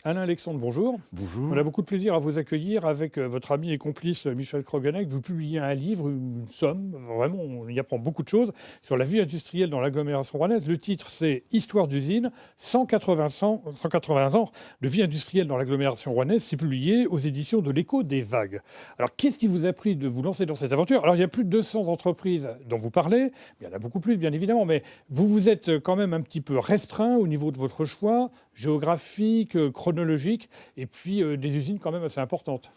Alain Alexandre, bonjour. Bonjour. On a beaucoup de plaisir à vous accueillir avec votre ami et complice Michel Kroganek. Vous publiez un livre, une somme, vraiment, on y apprend beaucoup de choses, sur la vie industrielle dans l'agglomération rouennaise. Le titre, c'est Histoire d'usine, 180 ans de vie industrielle dans l'agglomération rouennaise. C'est publié aux éditions de l'Écho des Vagues. Alors, qu'est-ce qui vous a pris de vous lancer dans cette aventure? Alors, il y a plus de 200 entreprises dont vous parlez. Il y en a beaucoup plus, bien évidemment, mais vous vous êtes quand même un petit peu restreint au niveau de votre choix géographique, chronologique, et puis des usines quand même assez importantes.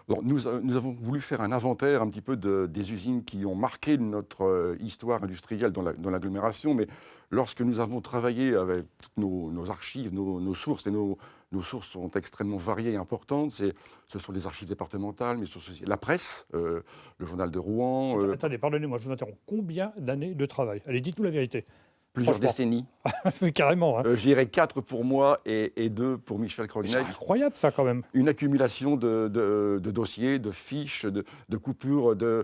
Alors, nous avons voulu faire un inventaire un petit peu des usines qui ont marqué notre histoire industrielle dans l'agglomération, mais lorsque nous avons travaillé avec toutes nos archives, nos sources, et nos sources sont extrêmement variées et importantes, ce sont les archives départementales, mais ce sont aussi la presse, le journal de Rouen. Attendez, pardonnez-moi, je vous interromps. Combien d'années de travail? Allez, dites-nous la vérité. Plusieurs Franchement. décennies. Carrément. Hein. Je dirais 4 pour moi et 2 pour Michel C'est Kroganek. incroyable ça quand même. Une accumulation de dossiers, de fiches, de coupures, de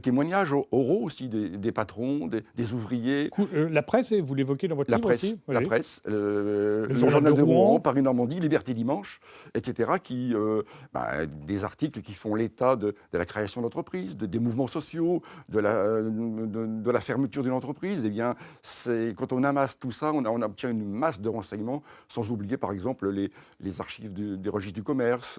témoignages oraux aussi des patrons, des ouvriers. La presse, vous l'évoquez dans votre La livre presse, aussi. la Oui. presse, le journal journal de de Rouen, Rouen, Paris-Normandie, Liberté Dimanche, etc., des articles qui font l'état de la création d'entreprises, des mouvements sociaux, de la fermeture d'une entreprise. Eh bien, quand on amasse tout ça, on obtient une masse de renseignements, sans oublier par exemple les archives des registres du commerce,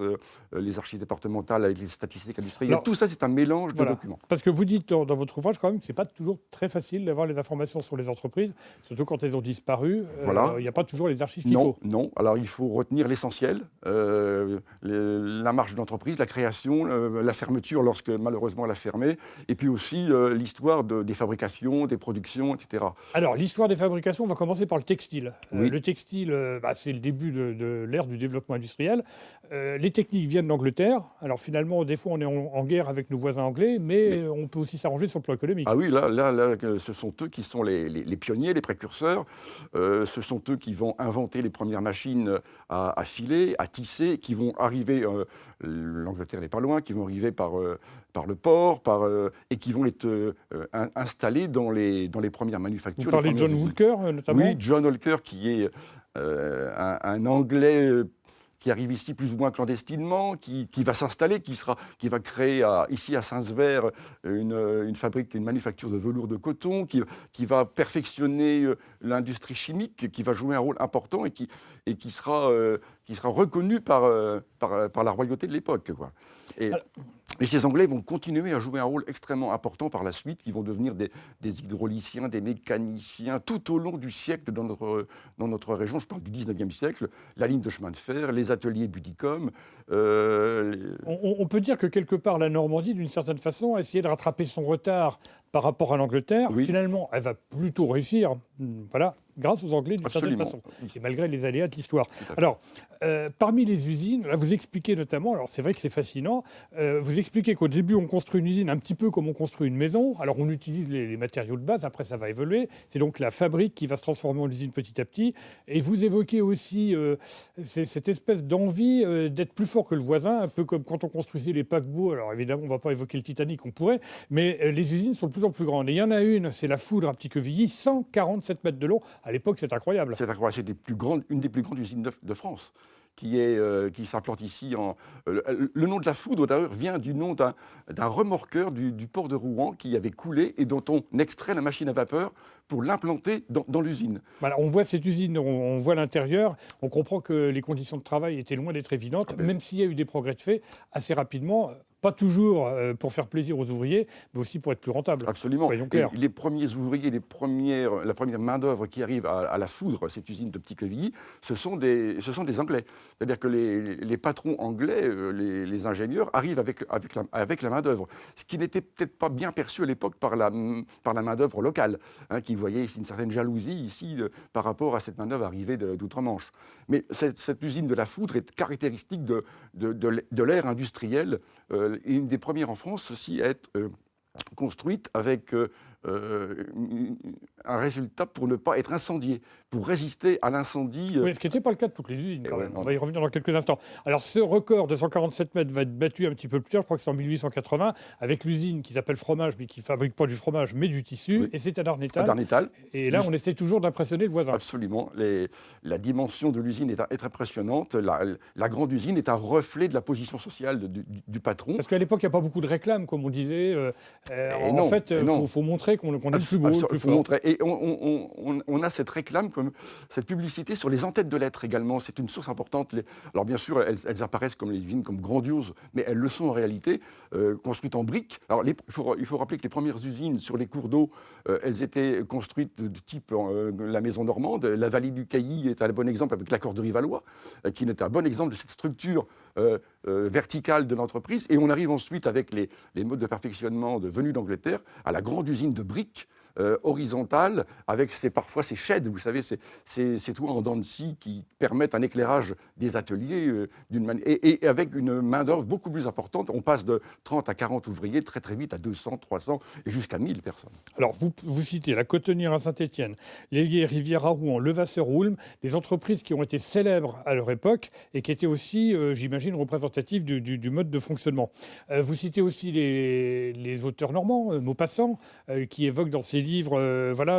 les archives départementales avec les statistiques industrielles. Alors, Tout ça, c'est un mélange voilà. de documents. Parce que vous dites dans votre ouvrage quand même que ce n'est pas toujours très facile d'avoir les informations sur les entreprises, surtout quand elles ont disparu. Voilà. Il n'y a pas toujours les archives qu'il faut. Non. Alors, il faut retenir l'essentiel, la marche de l'entreprise, la création, la fermeture lorsque malheureusement elle a fermé, et puis aussi l'histoire des fabrications, des productions, etc. Alors, l'histoire des fabrications, on va commencer par le textile. Oui. Le textile, c'est le début de l'ère du développement industriel. Les techniques viennent d'Angleterre. Alors, finalement, des fois, on est en guerre avec nos voisins anglais, mais on peut aussi s'arranger sur le plan économique. Ah oui, là, ce sont eux qui sont les pionniers, les précurseurs. Ce sont eux qui vont inventer les premières machines à filer, à tisser, qui vont arriver, l'Angleterre n'est pas loin, qui vont arriver par le port, et qui vont être installés dans les premières manufactures. Vous parlez de John Walker, notamment? Oui, John Walker, qui est un Anglais qui arrive ici plus ou moins clandestinement, qui va s'installer, qui va créer ici à Saint-Sever une fabrique, une manufacture de velours de coton, qui va perfectionner l'industrie chimique, qui va jouer un rôle important et qui sera reconnu par la royauté de l'époque, quoi. Et ces Anglais vont continuer à jouer un rôle extrêmement important par la suite, qui vont devenir des hydrauliciens, des mécaniciens, tout au long du siècle dans notre région. Je parle du 19e siècle, la ligne de chemin de fer, les ateliers Budicom. On peut dire que quelque part, la Normandie, d'une certaine façon, a essayé de rattraper son retard par rapport à l'Angleterre. Oui. Finalement, elle va plutôt réussir, voilà, grâce aux Anglais, d'une certaine façon, et malgré les aléas de l'histoire. Alors, parmi les usines, là, vous expliquez notamment, alors c'est vrai que c'est fascinant, vous expliquez qu'au début, on construit une usine un petit peu comme on construit une maison. Alors, on utilise les matériaux de base, après, ça va évoluer. C'est donc la fabrique qui va se transformer en usine petit à petit. Et vous évoquez aussi cette espèce d'envie d'être plus fort que le voisin, un peu comme quand on construisait les paquebots. Alors, évidemment, on ne va pas évoquer le Titanic, on pourrait, mais les usines sont de plus en plus grandes. Et il y en a une, c'est la Foudre à Petit-Quevilly, 147 mètres de long. À l'époque, c'est incroyable. C'est incroyable, c'est une des plus grandes usines de France qui s'implante ici. Le nom de la Foudre, d'ailleurs, vient du nom d'un remorqueur du port de Rouen qui avait coulé et dont on extrait la machine à vapeur pour l'implanter dans l'usine. Voilà, on voit cette usine, on voit l'intérieur, on comprend que les conditions de travail étaient loin d'être évidentes, même s'il y a eu des progrès de fait assez rapidement. Pas toujours pour faire plaisir aux ouvriers, mais aussi pour être plus rentable. Absolument. Soyons clairs. Et les premiers ouvriers, la première main-d'œuvre qui arrive à la Foudre, cette usine de Petit-Quevilly, ce sont des Anglais. C'est-à-dire que les patrons anglais, les ingénieurs, arrivent avec la main-d'œuvre. Ce qui n'était peut-être pas bien perçu à l'époque par la main-d'œuvre locale, qui voyait une certaine jalousie ici par rapport à cette main-d'œuvre arrivée d'outre-Manche. Mais cette usine de la Foudre est caractéristique de l'ère industrielle. Une des premières en France aussi à être construite avec un résultat pour ne pas être incendié, pour résister à l'incendie. Oui, ce qui n'était pas le cas de toutes les usines, quand même. On va y revenir dans quelques instants. Alors, ce record de 147 mètres va être battu un petit peu plus tard, je crois que c'est en 1880, avec l'usine qui s'appelle Fromage, mais qui ne fabrique pas du fromage, mais du tissu, et c'est à Darnétal. Et là, on essaie toujours d'impressionner le voisin. Absolument. La dimension de l'usine est impressionnante. La grande usine est un reflet de la position sociale du patron. Parce qu'à l'époque, il n'y a pas beaucoup de réclames, comme on disait. En fait, il faut montrer qu'on est le plus beau, le plus fort. Et on a cette réclame, comme cette publicité sur les en-têtes de lettres également. C'est une source importante. Alors bien sûr, elles apparaissent comme les usines comme grandioses, mais elles le sont en réalité, construites en briques. Alors il faut rappeler que les premières usines sur les cours d'eau, elles étaient construites de type la maison normande. La vallée du Cailly est un bon exemple avec l'accorderie Valois, qui est un bon exemple de cette structure verticale de l'entreprise. Et on arrive ensuite avec les modes de perfectionnement venus d'Angleterre à la grande usine de briques horizontale, avec parfois ces sheds, vous savez, ces toits en dents de scie qui permettent un éclairage des ateliers et avec une main-d'œuvre beaucoup plus importante. On passe de 30 à 40 ouvriers très très vite à 200, 300 et jusqu'à 1000 personnes. Alors, vous citez la Cotonnière à Saint-Étienne, l'Hélier Rivière à Rouen, Levasseur-Houlme, des entreprises qui ont été célèbres à leur époque et qui étaient aussi, j'imagine, représentatives du mode de fonctionnement. Vous citez aussi les auteurs normands, Maupassant, qui évoquent dans ses livres,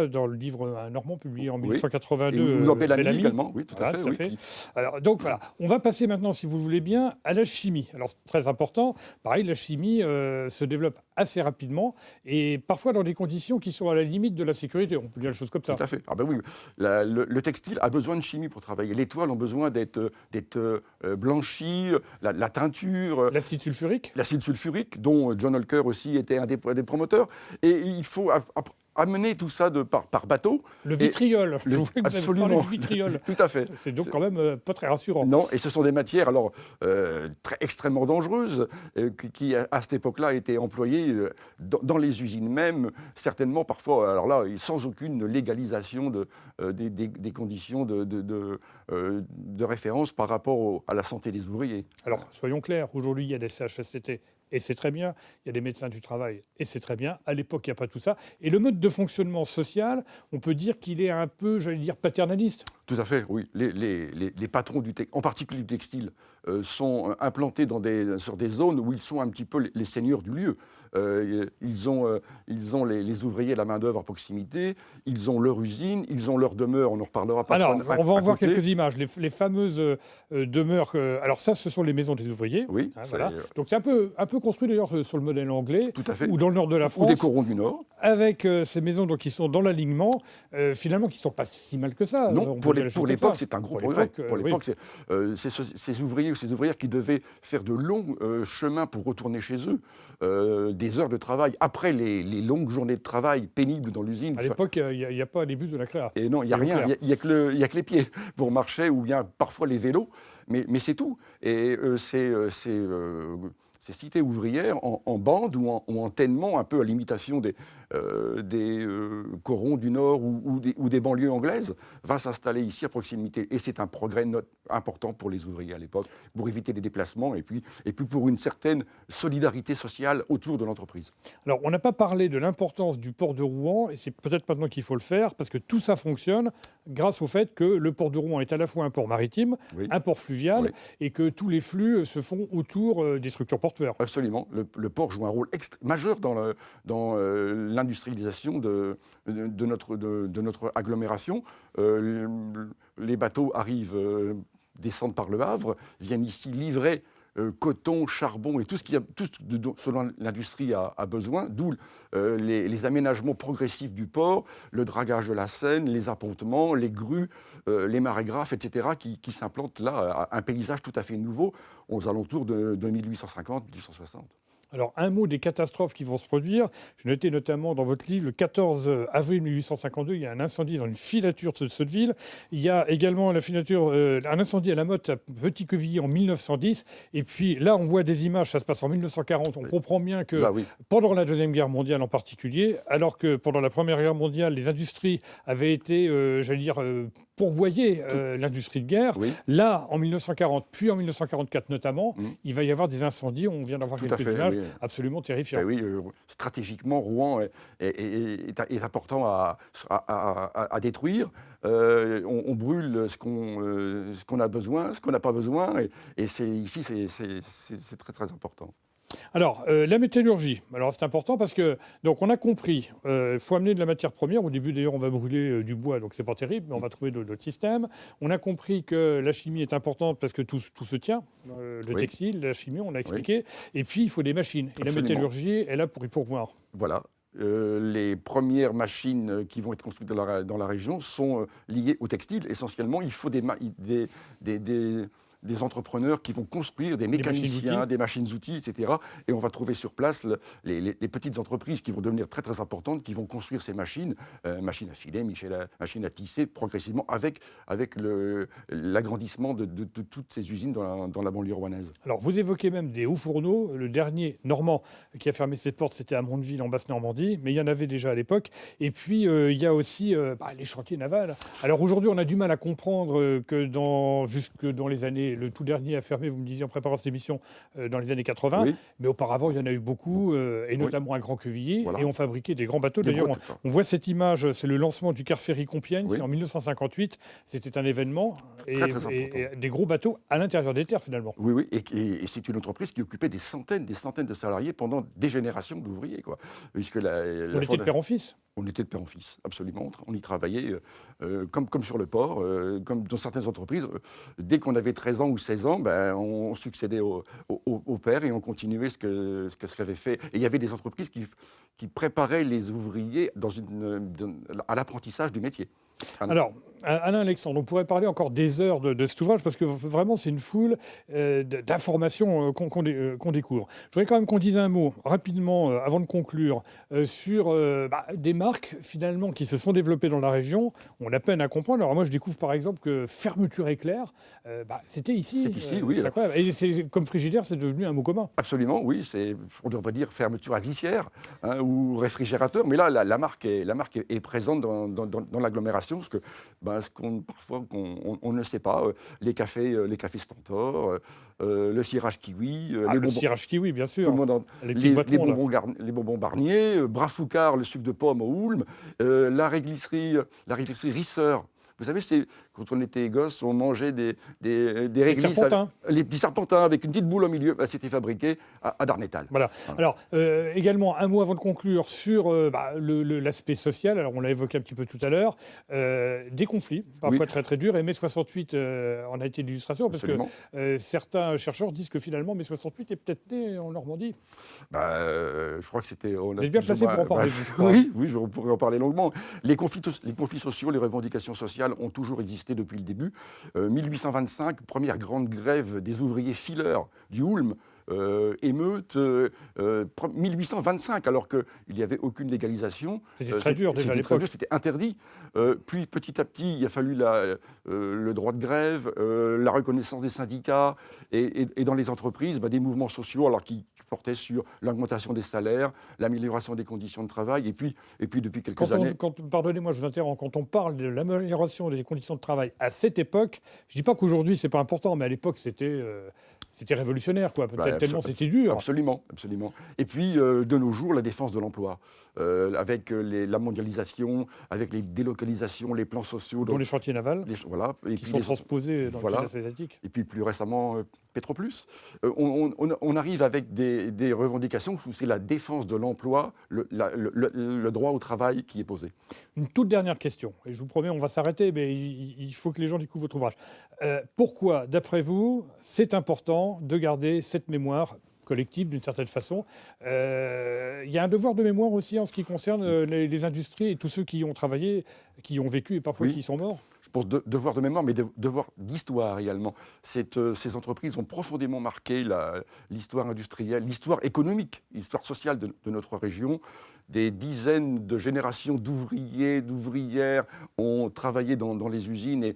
dans le livre Un Normand publié en 1882. Et Bellamy également, oui, tout à fait. Alors, donc voilà, on va passer maintenant, si vous le voulez bien, à la chimie. Alors c'est très important. Pareil, la chimie se développe assez rapidement et parfois dans des conditions qui sont à la limite de la sécurité. On peut dire les choses comme ça. Tout à fait. Ah ben oui, le textile a besoin de chimie pour travailler. Les toiles ont besoin d'être blanchies, la teinture. L'acide sulfurique. L'acide sulfurique, dont John Holker aussi était un des promoteurs. Et il faut amener tout ça par bateau. Le vitriol. Je voulais que vous absolument. parliez du vitriol. Tout à fait. C'est donc quand même pas très rassurant. Non, et ce sont des matières alors extrêmement dangereuses qui à cette époque-là étaient employées dans les usines même, certainement parfois, alors là, sans aucune légalisation des conditions de référence par rapport à la santé des ouvriers. Alors, soyons clairs, aujourd'hui, il y a des CHSCT. Et c'est très bien, il y a des médecins du travail, et c'est très bien. À l'époque, il n'y a pas tout ça. Et le mode de fonctionnement social, on peut dire qu'il est un peu, paternaliste. Tout à fait, oui. Les patrons, en particulier du textile, sont implantés sur des zones où ils sont un petit peu les seigneurs du lieu. Ils ont les ouvriers, la main-d'œuvre à proximité, ils ont leur usine, ils ont leur demeure, on en reparlera pas. Alors, on va en voir quelques images. Les fameuses demeures. Alors, ça, ce sont les maisons des ouvriers. Oui. Voilà. Donc, c'est un peu construit d'ailleurs sur le modèle anglais. Tout à fait. Ou dans le nord de la France. Ou des corons du Nord. Avec ces maisons donc, qui sont dans l'alignement, finalement, qui ne sont pas si mal que ça. Non, pour l'époque, c'est un gros progrès. Pour l'époque, c'est ces ouvriers ou ces ouvrières qui devaient faire de longs chemins pour retourner chez eux, des heures de travail, après les longues journées de travail pénibles dans l'usine. À l'époque, il n'y a pas les bus de la Cléa. Et non, il n'y a rien, il n'y a que les pieds pour marcher, ou bien parfois les vélos, mais c'est tout. Et ces cités ouvrières en bande ou en tènement, un peu à l'imitation des corons du Nord ou des banlieues anglaises, va s'installer ici à proximité. Et c'est un progrès important pour les ouvriers à l'époque, pour éviter les déplacements et puis pour une certaine solidarité sociale autour de l'entreprise. Alors, on n'a pas parlé de l'importance du port de Rouen, et c'est peut-être maintenant qu'il faut le faire, parce que tout ça fonctionne grâce au fait que le port de Rouen est à la fois un port maritime, un port fluvial, et que tous les flux se font autour des structures portuaires. Absolument. Le port joue un rôle majeur dans l'industrialisation de notre agglomération. Les bateaux arrivent, descendent par le Havre, viennent ici livrer coton, charbon et tout ce dont l'industrie a besoin, d'où les aménagements progressifs du port, le dragage de la Seine, les appontements, les grues, les marégraphes, etc., qui s'implantent là, un paysage tout à fait nouveau aux alentours de 1850-1860. Alors, un mot des catastrophes qui vont se produire. J'ai noté notamment dans votre livre, le 14 avril 1852, il y a un incendie dans une filature de Sotteville. Il y a également un incendie à la Motte à Petit-Quevilly en 1910. Et puis là, on voit des images, ça se passe en 1940. On comprend bien que pendant la Deuxième Guerre mondiale en particulier, alors que pendant la Première Guerre mondiale, les industries avaient été, pourvoyer l'industrie de guerre. Là, en 1940, puis en 1944 notamment, il va y avoir des incendies. On vient d'avoir quelques images. absolument terrifiant. Ben oui, stratégiquement, Rouen est important à détruire. On brûle ce qu'on a besoin, ce qu'on n'a pas besoin, et ici, c'est très, très important. Alors, la métallurgie, alors c'est important parce que, donc on a compris, il faut amener de la matière première. Au début, d'ailleurs, on va brûler du bois, donc c'est pas terrible, mais on va trouver d'autres systèmes. On a compris que la chimie est importante parce que tout se tient, le textile, la chimie, on l'a expliqué. Et puis, il faut des machines. Et la métallurgie est là pour y pourvoir. Voilà. Les premières machines qui vont être construites dans la région sont liées au textile. Essentiellement, il faut des entrepreneurs qui vont construire des mécaniciens, des machines-outils, etc. Et on va trouver sur place les petites entreprises qui vont devenir très, très importantes, qui vont construire ces machines, machines à filer, machines à tisser, progressivement, avec l'agrandissement de toutes ces usines dans la banlieue rouennaise. Alors, vous évoquez même des hauts fourneaux. Le dernier normand qui a fermé ses portes, c'était à Mondeville, en Basse-Normandie, mais il y en avait déjà à l'époque. Et puis, il y a aussi les chantiers navals. Alors, aujourd'hui, on a du mal à comprendre que jusque dans les années... Le tout dernier a fermé, vous me disiez en préparant cette émission, dans les années 80. Oui. Mais auparavant, il y en a eu beaucoup, et notamment un Grand Quevilly. Voilà. Et on fabriquait des grands bateaux. D'ailleurs, on voit cette image, c'est le lancement du Quart-Ferry Compiègne. Oui. C'est en 1958. C'était un événement. Et des gros bateaux à l'intérieur des terres, finalement. Oui, oui. Et c'est une entreprise qui occupait des centaines de salariés pendant des générations d'ouvriers, quoi. Puisque on était de père en fils. On était de père en fils, absolument. On y travaillait comme sur le port, comme dans certaines entreprises. Dès qu'on avait 13 ans ou 16 ans, on succédait au père et on continuait ce qu'avait fait. Et il y avait des entreprises qui préparaient les ouvriers à l'apprentissage du métier. Alors, Alain Alexandre, on pourrait parler encore des heures de cet ouvrage parce que vraiment, c'est une foule d'informations qu'on découvre. Je voudrais quand même qu'on dise un mot rapidement, avant de conclure, sur des marques finalement qui se sont développées dans la région. On a peine à comprendre. Alors moi, je découvre par exemple que Fermeture Éclair, c'était ici. C'est ici, oui. C'est incroyable. Et comme frigidaire, c'est devenu un mot commun. Absolument, oui. On devrait dire fermeture à glissière, ou réfrigérateur. Mais là, la marque est présente dans l'agglomération. Parce que parfois on ne sait pas, les cafés Stentor, le cirage kiwi, le cirage kiwi, bien sûr, tout le monde les bonbons Barnier, Brafoucard, le sucre de pomme au Houlme, la réglisserie Risseur. Vous savez, quand on était gosse, on mangeait des réglisses, les petits serpentins avec une petite boule au milieu. C'était fabriqué à Darnétal. Voilà. Alors, également, un mot avant de conclure sur l'aspect social. Alors, on l'a évoqué un petit peu tout à l'heure. Des conflits, parfois très très durs. Et mai 68 en a été l'illustration, parce que certains chercheurs disent que finalement, mai 68 est peut-être né en Normandie. Je crois que c'était... Vous êtes bien placé pour en parler, je crois. Oui, on pourrait en parler longuement. Les conflits sociaux, les revendications sociales ont toujours existé depuis le début. 1825, première grande grève des ouvriers fileurs du Houlme. Émeute, 1825, alors qu'il n'y avait aucune légalisation. C'était très dur déjà à l'époque. C'était interdit. Puis petit à petit, il a fallu le droit de grève, la reconnaissance des syndicats et dans les entreprises, des mouvements sociaux alors qui portaient sur l'augmentation des salaires, l'amélioration des conditions de travail. Et puis depuis quelques années... Pardonnez-moi, je vous interromps. Quand on parle de l'amélioration des conditions de travail à cette époque, je ne dis pas qu'aujourd'hui, ce n'est pas important, mais à l'époque, c'était révolutionnaire, quoi. Peut-être tellement c'était dur. Absolument, absolument. Et puis, de nos jours, la défense de l'emploi, avec la mondialisation, avec les délocalisations, les plans sociaux. Dont les chantiers navals, qui sont transposés dans le sud-est asiatique. Et puis, plus récemment, Petroplus. On arrive avec des revendications où c'est la défense de l'emploi, le droit au travail qui est posé. Une toute dernière question, et je vous promets, on va s'arrêter, mais il faut que les gens découvrent votre ouvrage. Pourquoi, d'après vous, c'est important de garder cette mémoire collective d'une certaine façon? Il y a un devoir de mémoire aussi en ce qui concerne les industries et tous ceux qui y ont travaillé, qui y ont vécu et parfois qui sont morts. Je pense devoir de mémoire, mais devoir d'histoire également. Ces entreprises ont profondément marqué l'histoire industrielle, l'histoire économique, l'histoire sociale de notre région. Des dizaines de générations d'ouvriers, d'ouvrières ont travaillé dans les usines et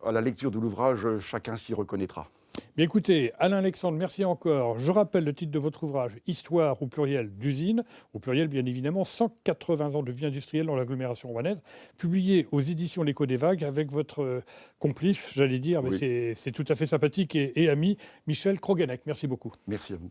à la lecture de l'ouvrage, chacun s'y reconnaîtra. Bien écoutez, Alain Alexandre, merci encore. Je rappelle le titre de votre ouvrage, Histoire au pluriel d'usine, au pluriel bien évidemment, 180 ans de vie industrielle dans l'agglomération rouennaise, publié aux éditions L'Écho des Vagues avec votre complice, j'allais dire, mais c'est tout à fait sympathique et ami, Michel Kroganek. Merci beaucoup. Merci à vous.